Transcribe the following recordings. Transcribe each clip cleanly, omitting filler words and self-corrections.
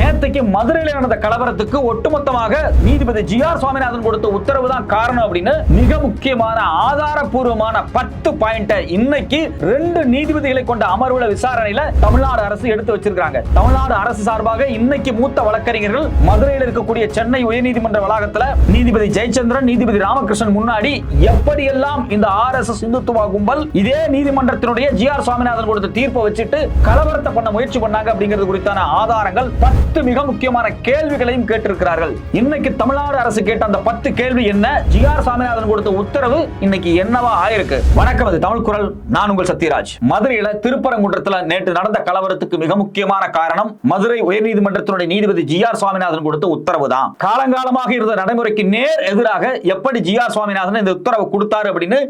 நேத்தைக்கு மதுரையில் நடந்த கலவரத்துக்கு ஒட்டுமொத்தமாக நீதிபதி ஜி.ஆர். சுவாமிநாதன் கொடுத்த உத்தரவு தான் காரணம் அப்படின்னு மிக முக்கியமான ஆதாரப்பூர்வமான 10 பாயிண்ட இன்னைக்கு 2 நீதிபதிகளை கொண்ட அமர்வுல விசாரணையில தமிழ்நாடு அரசு எடுத்து வச்சிருக்காங்க. தமிழ்நாடு அரசு சார்பாக இன்னைக்கு மூத்த வழக்கறிஞர்கள் மதுரையில் இருக்கக்கூடிய சென்னை உயர்நீதிமன்ற வளாகத்துல நீதிபதி ஜெயச்சந்திரன், நீதிபதி ராமகிருஷ்ணன் முன்னாடி எப்படியெல்லாம் இந்த RSS இந்துத்துவ கும்பல் இதே நீதிமன்றத்தினுடைய ஜி.ஆர். சுவாமிநாதன் கொடுத்த தீர்ப்பை வச்சுட்டு கலவரத்தை பண்ண முயற்சி பண்ணாங்க அப்படிங்கிறது குறித்தான ஆதாரங்கள் 10 மிக முக்கியமான கேள்விகளையும் கேட்டிருக்கிறார்கள். இன்னைக்கு தமிழ்நாடு அரசு கேட்ட அந்த 10 கேள்வி என்ன, ஜி.ஆர். சுவாமிநாதன் கொடுத்த உத்தரவு இன்னைக்கு என்னவா ஆயிருக்கு? வணக்கம், அது தமிழ் குரல். நான் உங்கள் சத்யராஜ். மதுரையில திருப்பரங்குன்றத்துல நேற்று நடந்த கலவரத்துக்கு மிக முக்கியமான காரணம் மதுரை உயர்நீதிமன்றத்தினுடைய நீதிபதி ஜி.ஆர். சுவாமிநாதன் கொடுத்த உத்தரவு தான். காலங்காலமாக இருந்த நடைமுறைக்கு நேர் எதிராக எப்படி ஜி.ஆர். சுவாமிநாதன் இந்த உத்தரவு கொடுத்தாரு அப்படின்னு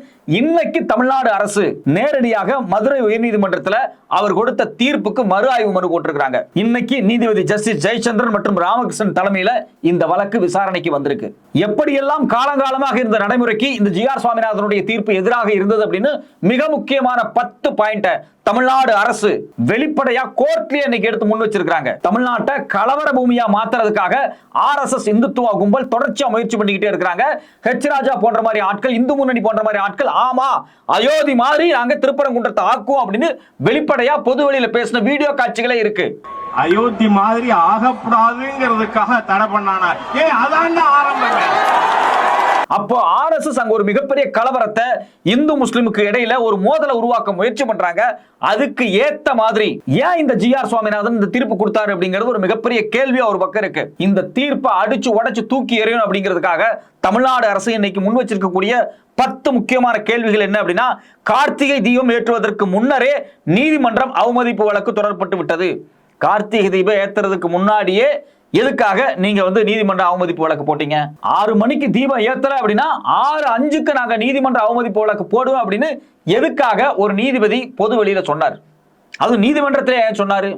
இன்னைக்கு தமிழ்நாடு அரசு நேரடியாக மதுரை உயர்நீதிமன்றத்தில் அவர் கொடுத்த தீர்ப்புக்கு மறு ஆய்வு மனு போட்டிருக்காங்க. இன்னைக்கு நீதிபதி ஜஸ்டிஸ் ஜெயச்சந்திரன் மற்றும் ராமகிருஷ்ணன் தலைமையில இந்த வழக்கு விசாரணைக்கு வந்திருக்கு. எப்படியெல்லாம் காலங்காலமாக இருந்த நடைமுறைக்கு இந்த ஜி.ஆர். சுவாமிநாதனுடைய தீர்ப்பு எதிராக இருந்தது அப்படின்னு மிக முக்கியமான 10 பாயிண்ட தமிழ்நாடு அரசு வெளிப்படையா கோர்ட்லயே இன்னைக்கு எடுத்து முன் வச்சிருக்காங்க. தமிழ்நாட்டை கலவர பூமியா மாத்துறதுக்காக RSS இந்துத்துவ கும்பல் தொடர்ச்சியா முயற்சி பண்ணிக்கிட்டே இருக்காங்க. ஹெச் ராஜா போன்ற மாதிரி ஆட்கள், இந்து முன்னணி போன்ற மாதிரி ஆட்கள், ஆமா அயோத்தி மாதிரி நாங்க திருப்பரங்குன்றத்தை ஆக்குவோம் அப்படின்னு வெளிப்படையா பொது வெளியில பேசின வீடியோ காட்சிகளே இருக்கு. அயோத்தி மாதிரி ஆகக்கூடாதுங்கிறதுக்காக தடை பண்ணானா? அதான் ஆரம்பம். அப்போ RSS அங்க ஒரு மிகப்பெரிய கலவரத்தை இந்து முஸ்லிமுக்கு இடையில ஒரு மோதலை உருவாக்க முயற்சி பண்றாங்க. அதுக்கு ஏத்த மாதிரி ஏன் இந்த ஜி.ஆர். சுவாமிநாதன் இந்த தீர்ப்பு கொடுத்தாரு அப்படிங்கிறது ஒரு மிகப்பெரிய கேள்வியா ஒரு பக்கம் இருக்கு. இந்த தீர்ப்பை அடிச்சு உடைச்சு தூக்கி எறியணும் அப்படிங்கிறதுக்காக தமிழ்நாடு அரசு இன்னைக்கு முன் வச்சிருக்கக்கூடிய 10 முக்கியமான கேள்விகள் என்ன அப்படின்னா, கார்த்திகை தீபம் ஏற்றுவதற்கு முன்னரே நீதிமன்றம் அவமதிப்பு வழக்கு தொடரப்பட்டு விட்டது. கார்த்திகை தீபம் ஏத்துறதுக்கு முன்னாடியே எதுக்காக நீங்க நீதிமன்ற அவமதிப்பு வழக்கு போட்டீங்க? 6 மணிக்கு தீபம் ஏத்தல அப்படின்னா 6:05க்கு நாங்க நீதிமன்ற அவமதிப்பு வழக்கு போடுவோம் அப்படின்னு எதுக்காக ஒரு நீதிபதி பொது வெளியில சொன்னார்? அது நீதிமன்றத்திலே ஏன் சொன்னாரு?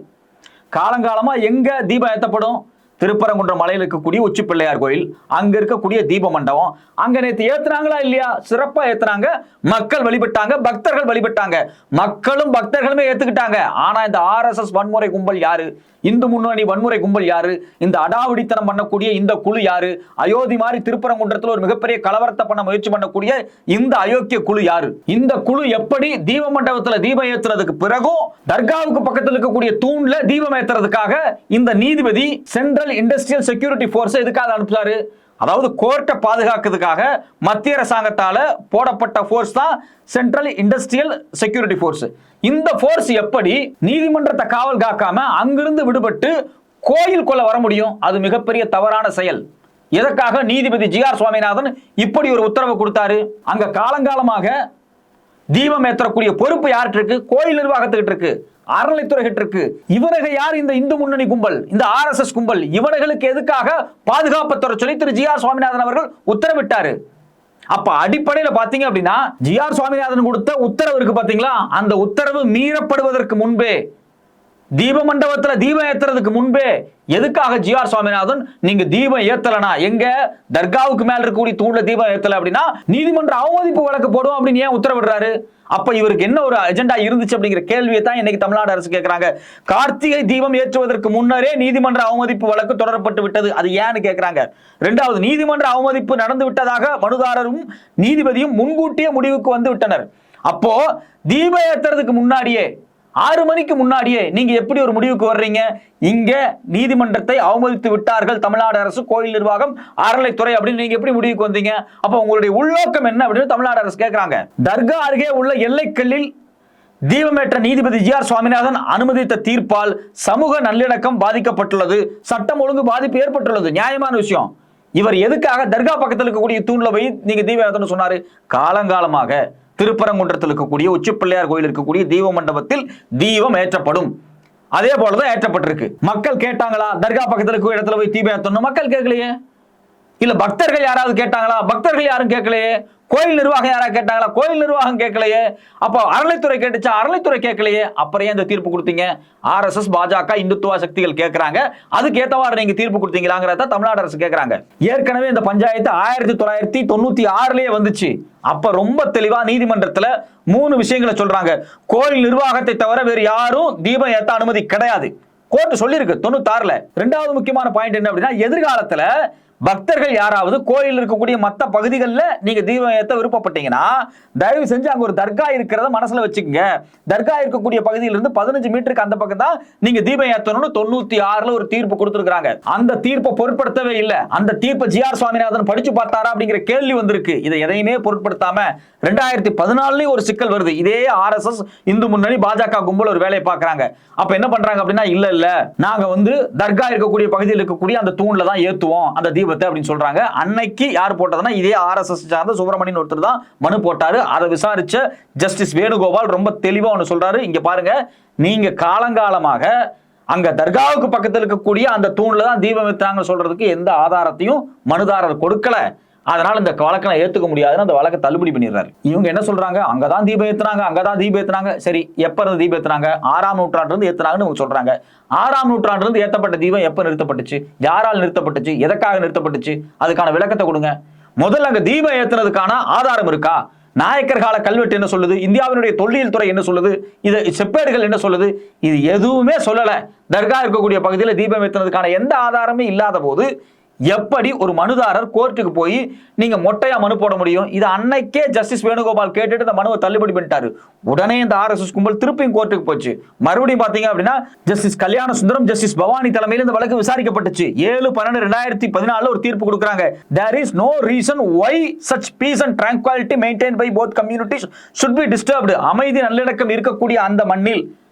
காலங்காலமா எங்க தீபம் ஏத்தப்படும்? திருப்பரங்குன்றம் மலையில் இருக்கக்கூடிய உச்சி பிள்ளையார் கோயில், அங்க இருக்கக்கூடிய தீப மண்டபம், அங்க நேற்று ஏத்துனாங்களா இல்லையா? சிறப்பா ஏத்துனாங்க, மக்கள் வழிபட்டாங்க, பக்தர்கள் வழிபட்டாங்க, மக்களும் பக்தர்களுமே ஏத்துக்கிட்டாங்க. ஆனா இந்த RSS வன்முறை கும்பல் யாரு? இந்து முன்னணி வன்முறை கும்பல் யாரு? இந்த அடாவடித்தனம் பண்ணக்கூடிய இந்த குழு யாரு? அயோத்தி மாதிரி திருப்பரங்குன்றத்தில் ஒரு மிகப்பெரிய கலவரத்தை பண்ண முயற்சி பண்ணக்கூடிய இந்த அயோக்கிய குழு யாரு? இந்த குழு எப்படி தீப மண்டபத்தில் தீபம் ஏத்துறதுக்கு பிறகும் தர்காவுக்கு பக்கத்தில் இருக்கக்கூடிய தூண்ல தீபம் ஏத்துறதுக்காக இந்த நீதிபதி சென்ட்ரல் இண்டஸ்ட்ரியல் செக்யூரிட்டி போர்ஸ் எதுக்காக அனுப்புறாரு? அதாவது கோர்ட்டை பாதுகாக்கிறதுக்காக மத்திய அரசாங்கத்தால போடப்பட்ட போர்ஸ் தான் சென்ட்ரல் இண்டஸ்ட்ரியல் செக்யூரிட்டி போர்ஸ். இந்த போர்ஸ் எப்படி நீதிமன்றத்தை காவல் காக்காம அங்கிருந்து விடுபட்டு கோயிலுக்குள்ள வர முடியும்? அது மிகப்பெரிய தவறான செயல். எதற்காக நீதிபதி ஜி.ஆர். சுவாமிநாதன் இப்படி ஒரு உத்தரவு கொடுத்தாரு? அங்க காலங்காலமாக தீபம் ஏற்றக்கூடிய பொறுப்பு யார்கிட்ட இருக்கு? கோயில் நிர்வாகத்துக்கிட்ட இருக்கு, அறநிலைத்துறை கிட்ட இருக்கு. இவர்கள் யார்? இந்த இந்து முன்னணி கும்பல், இந்த RSS கும்பல். இவர்களுக்கு எதுக்காக பாதுகாப்பு தர சொல்லி திரு ஜி.ஆர். சுவாமிநாதன் அவர்கள் உத்தரவிட்டாரு? அப்ப அடிப்படையில பாத்தீங்க அப்படின்னா ஜி.ஆர். சுவாமிநாதன் கொடுத்த உத்தரவு இருக்கு பாத்தீங்களா, அந்த உத்தரவு மீறப்படுவதற்கு முன்பே, தீப மண்டபத்துல தீபம் ஏத்துறதுக்கு முன்பே எதுக்காக ஜி.ஆர். சுவாமிநாதன் நீங்க தீபம் ஏத்தலனா, எங்க தர்காவுக்கு மேல இருக்கக்கூடிய தூண்ல தீபம் ஏத்தல அப்படின்னா நீதிமன்ற அவமதிப்பு வழக்கு போடுவோம் அப்படின்னு ஏன் உத்தரவிடுறாரு? அப்ப இவருக்கு என்ன ஒரு அஜெண்டா இருந்துச்சு அப்படிங்கிற கேள்வியை தான் இன்னைக்கு தமிழ்நாடு அரசு கேட்கிறாங்க. கார்த்திகை தீபம் ஏற்றுவதற்கு முன்னரே நீதிமன்ற அவமதிப்பு வழக்கு தொடரப்பட்டு விட்டது, அது ஏன்னு கேட்கிறாங்க. 2வது, நீதிமன்ற அவமதிப்பு நடந்து விட்டதாக மனுதாரரும் நீதிபதியும் முன்கூட்டியே முடிவுக்கு வந்து விட்டனர். அப்போ தீபம் ஏத்துறதுக்கு முன்னாடியே 6 மணிக்கு முன்னாடியே நீங்க எப்படி ஒரு முடிவுக்கு வர்றீங்க? இங்க நீதிமன்றத்தை அவமதித்து விட்டார்கள் தமிழ்நாடு அரசு, கோயில் நிர்வாகம், அறநிலைத்துறை அப்படின்னு நீங்க எப்படி முடிவுக்கு வந்தீங்க? அப்ப உங்களுடைய உள்நோக்கம் என்ன அப்படின்னு தமிழ்நாடு அரசு கேட்கிறாங்க. தர்கா அருகே உள்ள எல்லைக்கல்லில் தீபமேற்ற நீதிபதி ஜி.ஆர். சுவாமிநாதன் அனுமதித்த தீர்ப்பால் சமூக நல்லிணக்கம் பாதிக்கப்பட்டுள்ளது, சட்டம் ஒழுங்கு பாதிப்பு ஏற்பட்டுள்ளது. நியாயமான விஷயம். இவர் எதுக்காக தர்கா பக்கத்தில் இருக்கக்கூடிய தூண்ல போய் நீங்க தீபம் ஏத்தணும்னு சொன்னாரு? காலங்காலமாக திருப்பரங்குன்றத்தில் இருக்கக்கூடிய உச்சி பிள்ளையார் கோயில் இருக்கக்கூடிய தீப மண்டபத்தில் தீபம் ஏற்றப்படும். அதே போலதான் ஏற்றப்பட்டிருக்கு. மக்கள் கேட்டாங்களா தர்கா பக்கத்தில் இருக்க இடத்துல போய் தீபம் ஏற்றணும்? மக்கள் கேட்கலையே. இல்ல பக்தர்கள் யாராவது கேட்டாங்களா? பக்தர்கள் யாரும் கேட்கலையே. கோயில் நிர்வாகம் யாரா கேட்டாங்களா? கோயில் நிர்வாகம் கேட்கலையே. அப்போ அறநிலைத்துறை கேட்டுச்சா? அறநிலைத்துறை கேட்கலையே. அப்புறம் இந்த தீர்ப்பு கொடுத்தீங்க? RSS, பாஜக, இந்துத்துவ சக்திகள் கேட்கறாங்க, அதுக்கு ஏத்தவாறு நீங்க தீர்ப்பு கொடுத்தீங்களாங்கிறத தமிழ்நாடு அரசு கேட்கறாங்க. ஏற்கனவே இந்த பஞ்சாயத்து 1996லயே வந்துச்சு. அப்ப ரொம்ப தெளிவா நீதிமன்றத்துல 3 விஷயங்களை சொல்றாங்க. கோயில் நிர்வாகத்தை தவிர வேறு யாரும் தீபம் ஏத்த அனுமதி கிடையாது. கோர்ட் சொல்லியிருக்கு 96ல. ரெண்டாவது முக்கியமான பாயிண்ட் என்ன அப்படின்னா, எதிர்காலத்துல பக்தர்கள் யாராவது கோயில் இருக்கக்கூடிய மற்ற பகுதிகளில் நீங்க தீபம் ஏற்ற விருப்பப்பட்டீங்கன்னா தயவு செஞ்சு அங்க ஒரு தர்கா இருக்கிறத மனசுல வச்சுக்கோங்க. தர்கா இருக்கக்கூடிய பகுதியிலிருந்து 15 மீட்டருக்கு அந்த பக்கம் தான் நீங்க தீபம் ஏற்றணும்னு 96ல ஒரு தீர்ப்பு கொடுத்திருக்காங்க. அந்த தீர்ப்பை பொருட்படுத்தவே இல்லை. அந்த தீர்ப்பை ஜிஆர் சுவாமிநாதன் படிச்சு பார்த்தாரா அப்படிங்கிற கேள்வி வந்திருக்கு. இதை எதையுமே பொருட்படுத்தாம 2014 ஒரு சிக்கல் வருது. இதே RSS இந்து முன்னணி பாஜக கும்பல் ஒரு வேலையை பார்க்கறாங்க. அப்ப என்ன பண்றாங்க அப்படின்னா, இல்ல நாங்க தர்கா இருக்கக்கூடிய பகுதியில் இருக்கக்கூடிய அந்த தூண்ல தான் ஏத்துவோம் அந்த தீபத்தை அப்படின்னு சொல்றாங்க. அன்னைக்கு யார் போட்டதுன்னா இதே RSS சார்ந்த சுப்பிரமணியன் ஒருத்தர் தான் மனு போட்டாரு. அதை விசாரிச்ச ஜஸ்டிஸ் வேணுகோபால் ரொம்ப தெளிவா ஒன்னு சொல்றாரு. இங்க பாருங்க, நீங்க காலங்காலமாக அங்க தர்காவுக்கு பக்கத்தில் இருக்கக்கூடிய அந்த தூண்ல தான் தீபம் ஏத்தாங்கன்னு சொல்றதுக்கு எந்த ஆதாரத்தையும் மனுதாரர் கொடுக்கல. அதனால இந்த வழக்கை ஏத்துக்க முடியாதுன்னு அந்த வழக்கை தள்ளுபடி பண்ணிடுறாரு. இவங்க என்ன சொல்றாங்க, அங்கதான் தீபம் ஏத்துனாங்க, அங்கதான் தீபம் ஏத்துனாங்க. சரி, எப்ப இருந்து தீபம் ஏத்துனாங்க? 6ஆம் நூற்றாண்டு இருந்து ஏத்துனாங்கன்னு சொல்றாங்க. 6ஆம் நூற்றாண்டு இருந்து ஏத்தப்பட்ட தீபம் எப்ப நிறுத்தப்பட்டுச்சு? யாரால் நிறுத்தப்பட்டுச்சு? எதற்காக நிறுத்தப்பட்டுச்சு? அதுக்கான விளக்கத்தை கொடுங்க. முதல்ல அங்க தீபம் ஏத்துனதுக்கான ஆதாரம் இருக்கா? நாயக்கர் கால கல்வெட்டு என்ன சொல்லுது? இந்தியாவினுடைய தொல்லியல் துறை என்ன சொல்லுது? இது செப்பேடுகள் என்ன சொல்லுது? இது எதுவுமே சொல்லல. தர்கா இருக்கக்கூடிய பகுதியில் தீபம் ஏத்துனதுக்கான எந்த ஆதாரமே இல்லாத போது எப்படி ஒரு மனுதாரர் கோர்ட்டுக்கு போய் நீங்க மொட்டையா மனு போட முடியும்? இது அன்னைக்கே ஜஸ்டிஸ் வேணுகோபால் கேட்டுட்டு இந்த மனுவை தள்ளுபடி பண்ணிட்டாரு. உடனே இந்த RSS கும்பல் திருப்பியும் கோர்ட்டுக்கு போச்சு. மறுபடியும் பாத்தீங்க அப்படின்னா ஜஸ்டிஸ் கல்யாண சுந்தரம், ஜஸ்டிஸ் பவானி தலைமையில் இந்த வழக்கு விசாரிக்கப்பட்டுச்சு. 7/12/2014 ஒரு தீர்ப்பு கொடுக்குறாங்க. There is no reason why such peace and tranquility maintained by both communities should be disturbed. அமைதி நல்லிணக்கம் இருக்கக்கூடிய அந்த மண்ணில்,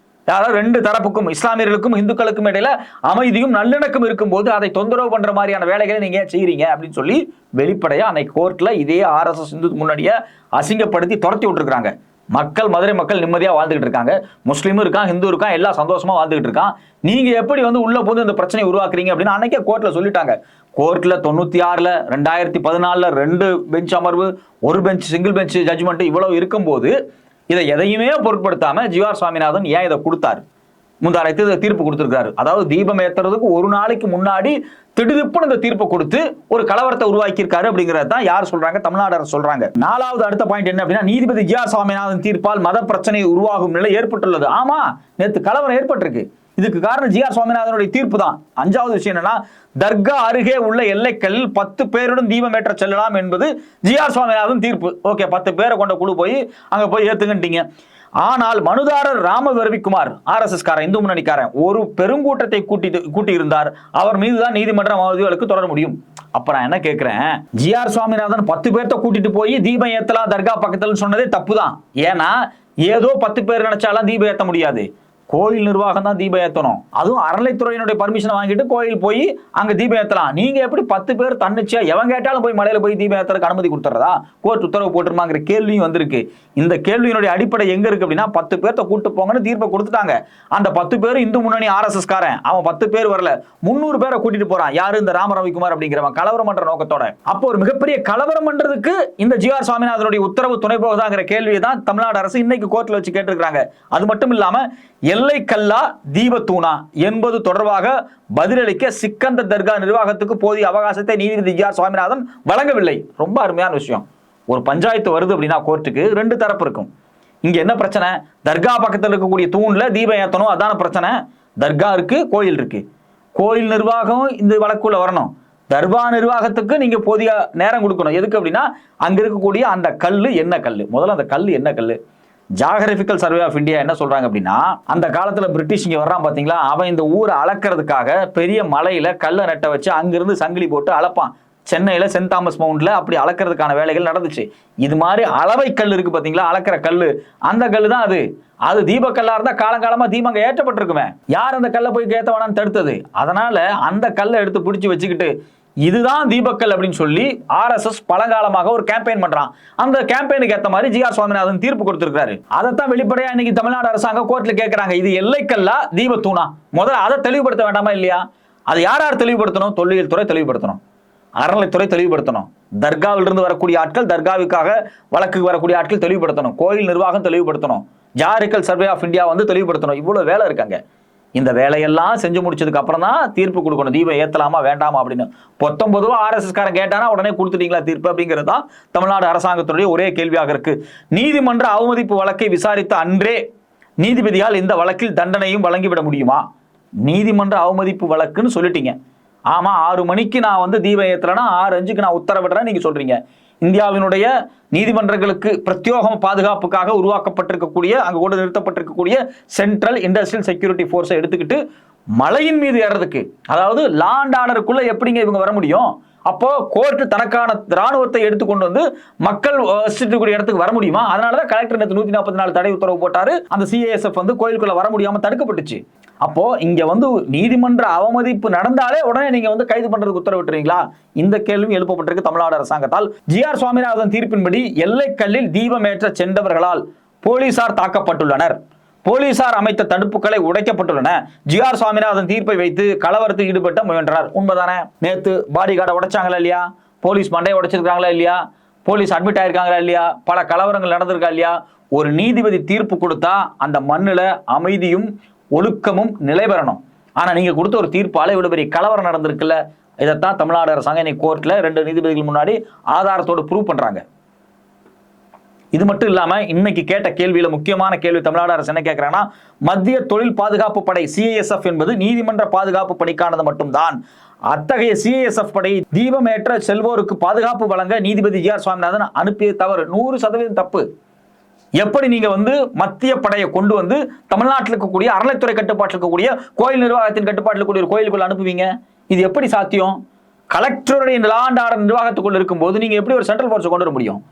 யாராவது ரெண்டு தரப்புக்கும் இஸ்லாமியர்களுக்கும் இந்துக்களுக்கும் இடையில அமைதியும் நல்லிணக்கம் இருக்கும்போது அதை தொந்தரவு பண்ற மாதிரியான வேலைகளை நீங்க செய்றீங்க அப்படின்னு சொல்லி வெளிப்படையா அன்னைக்கு கோர்ட்ல இதே RSS இந்து முன்னாடியே அசிங்கப்படுத்தி துரத்தி விட்டுருக்காங்க. மக்கள், மதுரை மக்கள் நிம்மதியா வாழ்ந்துகிட்டு இருக்காங்க. முஸ்லீமும் இருக்கான், ஹிந்து இருக்கான், எல்லாம் சந்தோஷமா வாழ்ந்துகிட்டு இருக்கான். நீங்க எப்படி உள்ள போது இந்த பிரச்சனையை உருவாக்குறீங்க அப்படின்னு அன்னைக்கே கோர்ட்ல சொல்லிட்டாங்க. கோர்ட்ல 96ல 2014ல 2 பெஞ்ச் அமர்வு, ஒரு பெஞ்ச் சிங்கிள் பெஞ்ச் ஜட்ஜ்மெண்ட் இவ்வளவு இருக்கும்போது இதை எதையுமே பொருட்படுத்தாம ஜிஆர் சுவாமிநாதன் ஏன் இதை கொடுத்தாரு? முந்தானத்து தீர்ப்பு கொடுத்திருக்காரு. அதாவது தீபம் ஏத்துறதுக்கு ஒரு நாளைக்கு முன்னாடி திடுதிப்புன்னு இந்த தீர்ப்பை கொடுத்து ஒரு கலவரத்தை உருவாக்கி இருக்காரு அப்படிங்கறத தான் யார் சொல்றாங்க? தமிழ்நாடு அரசு சொல்றாங்க. நாலாவது அடுத்த பாயிண்ட் என்ன அப்படின்னா, நீதிபதி ஜிஆர் சுவாமிநாதன் தீர்ப்பால் மத பிரச்சனை உருவாகும் நிலை ஏற்பட்டுள்ளது. ஆமா, நேத்து கலவரம் ஏற்பட்டிருக்கு. இதுக்கு காரணம் ஜிஆர் சுவாமிநாதனுடைய தீர்ப்பு தான். 5வது விஷயம் என்னன்னா, தர்கா அருகே உள்ள எல்லைக்கல்லில் 10 பேருடன் தீபம் ஏற்ற செல்லலாம் என்பது ஜிஆர் சுவாமிநாதன் தீர்ப்பு. ஓகே, 10 பேரை கொண்ட குழு போய் அங்க போய் ஏத்துங்கட்டீங்க. ஆனால் மனுதாரர் ராம ரவிக்குமார், RSS காரன், இந்து முன்னணிக்காரன், ஒரு பெருங்கூட்டத்தை கூட்டி இருந்தார். அவர் மீதுதான் நீதிமன்றம் அவதிகளுக்கு தொடர முடியும். அப்ப நான் என்ன கேட்கிறேன், ஜிஆர் சுவாமிநாதன் 10 பேர்த்த கூட்டிட்டு போய் தீபம் ஏத்தலாம் தர்கா பக்கத்துல சொன்னதே தப்புதான். ஏன்னா ஏதோ 10 பேர் நினைச்சாலாம் தீபம் ஏத்த முடியாது. கோயில் நிர்வாகம் தான் தீபம் ஏற்றணும். அதுவும் அறநிலைத்துறையினுடைய பர்மிஷன் வாங்கிட்டு கோயில் போய் அங்க தீபம் ஏற்றலாம். நீங்க எப்படி 10 பேர் தன்னிச்சையா எவன் கேட்டாலும் போய் மலையில போய் தீபம் ஏற்றறதுக்கு அனுமதி கொடுத்துறதா? கோர்ட் உத்தரவு போட்டுருமாங்கிற கேள்வியும் வந்திருக்கு. இந்த கேள்வியினுடைய அடிப்படை எங்க இருக்கு அப்படின்னா, 10 பேர்த்த கூட்டு போங்கன்னு தீர்ப்பை கொடுத்துட்டாங்க. அந்த 10 பேர் இந்து முன்னணி RSS காரன், அவன் 10 பேர் வரல, 300 பேரை கூட்டிட்டு போறான். யாரு? இந்த ராம ரவிக்குமார் அப்படிங்கிறவன் கலவரம் பண்ற நோக்கத்தோட. அப்போ ஒரு மிகப்பெரிய கலவரம் பண்றதுக்கு இந்த ஜிஆர் சுவாமிநாதனுடைய உத்தரவு துணை போகுதாங்கிற கேள்வியை தான் தமிழ்நாடு அரசு இன்னைக்கு கோர்ட்ல வச்சு கேட்டிருக்காங்க. அது மட்டும் இல்லாம எல்லை கல்லா தீபத்தூணா என்பது தொடர்பாக பதிலளிக்க சிக்கந்தர் தர்கா நிர்வாகத்துக்கு போதிய அவகாசத்தை நீதிபதி ஜிஆர் சுவாமிநாதன் வழங்கவில்லை. ரொம்ப அருமையான விஷயம். ஒரு பஞ்சாயத்து வருது அப்படின்னா கோர்ட்டுக்கு 2 தரப்பு இருக்கும். இங்க என்ன பிரச்சனை? தர்கா பக்கத்தில் இருக்கக்கூடிய தூண்ல தீபம் ஏத்தணும், அதான பிரச்சனை. தர்கா இருக்கு, கோயில் இருக்கு. கோயில் நிர்வாகம் இந்த வழக்குள்ள வரணும். தர்கா நிர்வாகத்துக்கு நீங்க போதிய நேரம் கொடுக்கணும். எதுக்கு அப்படின்னா, அங்க இருக்கக்கூடிய அந்த கல்லு என்ன கல்லு, முதல்ல அந்த கல்லு என்ன கல்லு. ஜியோகிராபிக்கல் சர்வே ஆஃப் இந்தியா என்ன சொல்றாங்க அப்படின்னா, அந்த காலத்துல பிரிட்டிஷ் இங்க வர்றான் பாத்தீங்களா, அவன் இந்த ஊரை அளக்கிறதுக்காக பெரிய மலையில கல்லை நட்ட வச்சு அங்கிருந்து சங்கிலி போட்டு அளப்பான். சென்னையில சென்ட் தாமஸ் மவுண்ட்ல அப்படி அளக்கிறதுக்கான வேலைகள் நடந்துச்சு. இது மாதிரி அளவை கல் இருக்கு பாத்தீங்களா, அளக்கிற கல்லு, அந்த கல்லு தான் அது. அது தீபக்கல்லா இருந்தா காலங்காலமா தீபங்க ஏற்றப்பட்டிருக்குமே. யார் அந்த கல்லை போய் ஏத்த வேணான்னு தடுத்தது? அதனால அந்த கல்லை எடுத்து பிடிச்சி வச்சுக்கிட்டு இதுதான் தீபக்கல் அப்படின்னு சொல்லி RSS பலகாலமாக ஒரு கேம்பெயின் பண்றான். அந்த கேம்பெயினுக்கு ஏற்ற மாதிரி ஜிஆர் சுவாமிநாதன் தீர்ப்பு கொடுத்திருக்காரு. அதைத்தான் வெளிப்படையா இன்னைக்கு தமிழ்நாடு அரசாங்கம் கோர்ட்ல கேட்கறாங்க. இது எல்லைக்கல்லா தீபத்தூணா? முதல்ல அதை தெளிவுபடுத்த வேண்டாமா இல்லையா? அது யார் தெளிவுபடுத்தணும்? தொல்லியல் துறை தெளிவுபடுத்தணும், அறநிலைத்துறை தெளிவுபடுத்தணும், தர்காவிலிருந்து வரக்கூடிய ஆட்கள், தர்காவுக்காக வழக்குக்கு வரக்கூடிய ஆட்கள் தெளிவுபடுத்தணும், கோயில் நிர்வாகம் தெளிவுபடுத்தணும், ஜியோகிராபிக்கல் சர்வே ஆஃப் இந்தியா தெளிவுபடுத்தணும். இவ்வளவு வேலை இருக்காங்க. இந்த வேலையெல்லாம் செஞ்சு முடிச்சதுக்கு அப்புறம் தான் தீர்ப்பு கொடுக்கணும். தீபம் ஏத்தலாமா வேண்டாமா அப்படின்னு 19 RSS காரன் கேட்டானா உடனே கொடுத்துட்டீங்களா தீர்ப்பு அப்படிங்கிறது தான் தமிழ்நாடு அரசாங்கத்துடைய ஒரே கேள்வியாக இருக்கு. நீதிமன்ற அவமதிப்பு வழக்கை விசாரித்த அன்றே நீதிபதியால் இந்த வழக்கில் தண்டனையும் வழங்கிவிட முடியுமா? நீதிமன்ற அவமதிப்பு வழக்குன்னு சொல்லிட்டீங்க. ஆமா, 6 மணிக்கு நான் வந்து தீபம் ஏத்துறேன்னா 6:05க்கு நான் உத்தரவிடுறேன் நீங்க சொல்றீங்க. இந்தியாவினுடைய நீதிமன்றங்களுக்கு பிரத்யேக பாதுகாப்புக்காக உருவாக்கப்பட்டிருக்கக்கூடிய, அங்க கூட நிறுத்தப்பட்டிருக்கக்கூடிய சென்ட்ரல் இண்டஸ்ட்ரியல் செக்யூரிட்டி போர்ஸை எடுத்துக்கிட்டு மலையின் மீது ஏறதுக்கு, அதாவது லா அண்ட் ஆர்டருக்குள்ள எப்படிங்க இவங்க வர முடியும்? அப்போ கோர்ட் தனக்கான ராணுவத்தை எடுத்துக்கொண்டு வந்து மக்கள் வசிக்கக்கூடிய இடத்துக்கு வர முடியுமா? அதனாலதான் கலெக்டர் நேற்று 144 தடை உத்தரவு போட்டாரு. அந்த சிஏஎஸ்எஃப் வந்து கோயிலுக்குள்ள வர முடியாம தடுக்கப்பட்டுச்சு. அப்போ இங்க வந்து நீதிமன்ற அவமதிப்பு நடந்தாலே உடனே நீங்க வந்து கைது பண்றதுக்கு உத்தரவிட்டுறீங்களா? இந்த கேள்வி எழுப்பப்பட்டிருக்கு தமிழ்நாடு அரசாங்கத்தால். ஜி.ஆர். சுவாமிநாதன் தீர்ப்பின்படி எல்லைக்கல்லில் தீபமேற்ற சென்றவர்களால் போலீசார் தாக்கப்பட்டுள்ளனர். போலீசார் அமைத்த தடுப்புகளை உடைக்கப்பட்டுள்ளன. ஜி.ஆர். சுவாமிநாதன் தீர்ப்பை வைத்து கலவரத்தில் ஈடுபட்ட முயன்றனர். உண்மைதானே? நேத்து பாடி கார்டை உடைச்சாங்களா இல்லையா? போலீஸ் மண்டையை உடைச்சிருக்காங்களா இல்லையா? போலீஸ் அட்மிட் ஆயிருக்காங்களா இல்லையா? பல கலவரங்கள் நடந்திருக்கா இல்லையா? ஒரு நீதிபதி தீர்ப்பு கொடுத்தா அந்த மண்ணுல அமைதியும் ஒழுக்கமும் நிலை பெறணும். ஆனா நீங்க கொடுத்த ஒரு தீர்ப்பால இவ்வளவு பெரிய கலவரம் நடந்திருக்குல்ல. இதைத்தான் தமிழ்நாடு அரசாங்கம் இன்னைக்கு கோர்ட்ல 2 நீதிபதிகள் முன்னாடி ஆதாரத்தோடு ப்ரூவ் பண்றாங்க. இது மட்டும் இல்லாம இன்னைக்கு கேட்ட கேள்வியில முக்கியமான கேள்வி தமிழ்நாடு அரசு என்ன கேட்கிறாங்கன்னா, மத்திய தொழில் பாதுகாப்பு படை சிஐஎஸ்எஃப் என்பது நீதிமன்ற பாதுகாப்பு பணிக்கானது மட்டும்தான். அத்தகைய சிஐஎஸ்எஃப் படை தீபமேற்ற செல்வோருக்கு பாதுகாப்பு வழங்க நீதிபதி ஜி.ஆர். சுவாமிநாதன் அனுப்பிய தவறு 100% தப்பு. எப்படி நீங்க வந்து மத்திய படையை கொண்டு வந்து தமிழ்நாட்டில் இருக்கக்கூடிய அறநிலைத்துறை கட்டுப்பாட்டில் இருக்கக்கூடிய கோயில் நிர்வாகத்தின் கட்டுப்பாட்டில் இருக்கக்கூடிய ஒரு கோயிலுக்குள்ள அனுப்புவீங்க? இது எப்படி சாத்தியம்? கலெக்டருடைய லா அண்ட் ஆர்டர் நிர்வாகத்துக்குள்ள இருக்கும்போது நீங்க எப்படி ஒரு சென்ட்ரல் போர்ஸ் கொண்டு வர முடியும்?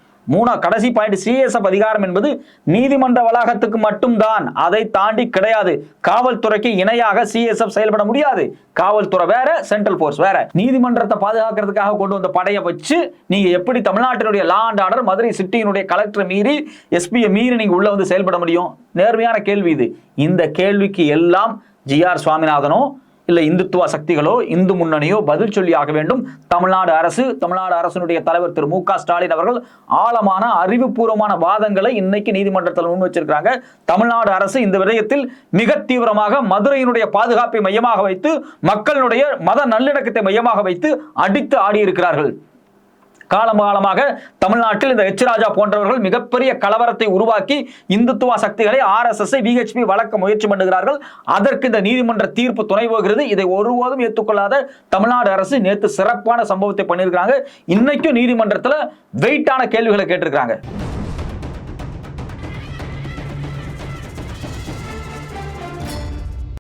கடைசி பாயிண்ட், சிஎஸ்எஃப் அதிகாரம் என்பது நீதிமன்ற வளாகத்துக்கு மட்டும்தான், அதை தாண்டி கிடையாது. காவல்துறைக்கு இணையாக சிஎஸ்எஃப் செயல்பட முடியாது. காவல்துறை வேற, சென்ட்ரல் போர்ஸ் வேற. நீதிமன்றத்தை பாதுகாக்கிறதுக்காக கொண்டு வந்த படையை வச்சு நீங்க எப்படி தமிழ்நாட்டினுடைய லா அண்ட் ஆர்டர் மதுரை சிட்டியினுடைய கலெக்டரை மீறி, எஸ்பியை மீறி நீங்க உள்ள வந்து செயல்பட முடியும்? நேர்மையான கேள்வி இது. இந்த கேள்விக்கு எல்லாம் ஜி.ஆர். சுவாமிநாதனோ இல்ல இந்துத்துவ சக்திகளோ இந்து முன்னணியோ பதில் சொல்லி ஆக வேண்டும். தமிழ்நாடு அரசினுடைய தலைவர் திரு மு.க. ஸ்டாலின் அவர்கள் ஆழமான அறிவுபூர்வமான வாதங்களை இன்னைக்கு நீதிமன்றத்தில் முன் வச்சிருக்காங்க. தமிழ்நாடு அரசு இந்த விடயத்தில் மிக தீவிரமாக மதுரையினுடைய பாதுகாப்பை மையமாக வைத்து, மக்களுடைய மத நல்லிணக்கத்தை மையமாக வைத்து அடித்து ஆடி இருக்கிறார்கள். காலமாக தமிழ்நாட்டில் இந்த எச் ராஜா போன்றவர்கள் மிகப்பெரிய கலவரத்தை உருவாக்கி இந்துத்துவ சக்திகளை RSS விஹெச்பி வளர்க்க முயற்சி பண்ணுகிறார்கள். அதற்கு இந்த நீதிமன்ற தீர்ப்பு துணை போகிறது. இதை ஒருபோதும் ஏற்றுக்கொள்ளாத தமிழ்நாடு அரசு நேற்று சிறப்பான சம்பவத்தை பண்ணியிருக்காங்க. இன்னைக்கும் நீதிமன்றத்தில் வெயிட்டான கேள்விகளை கேட்டிருக்காங்க.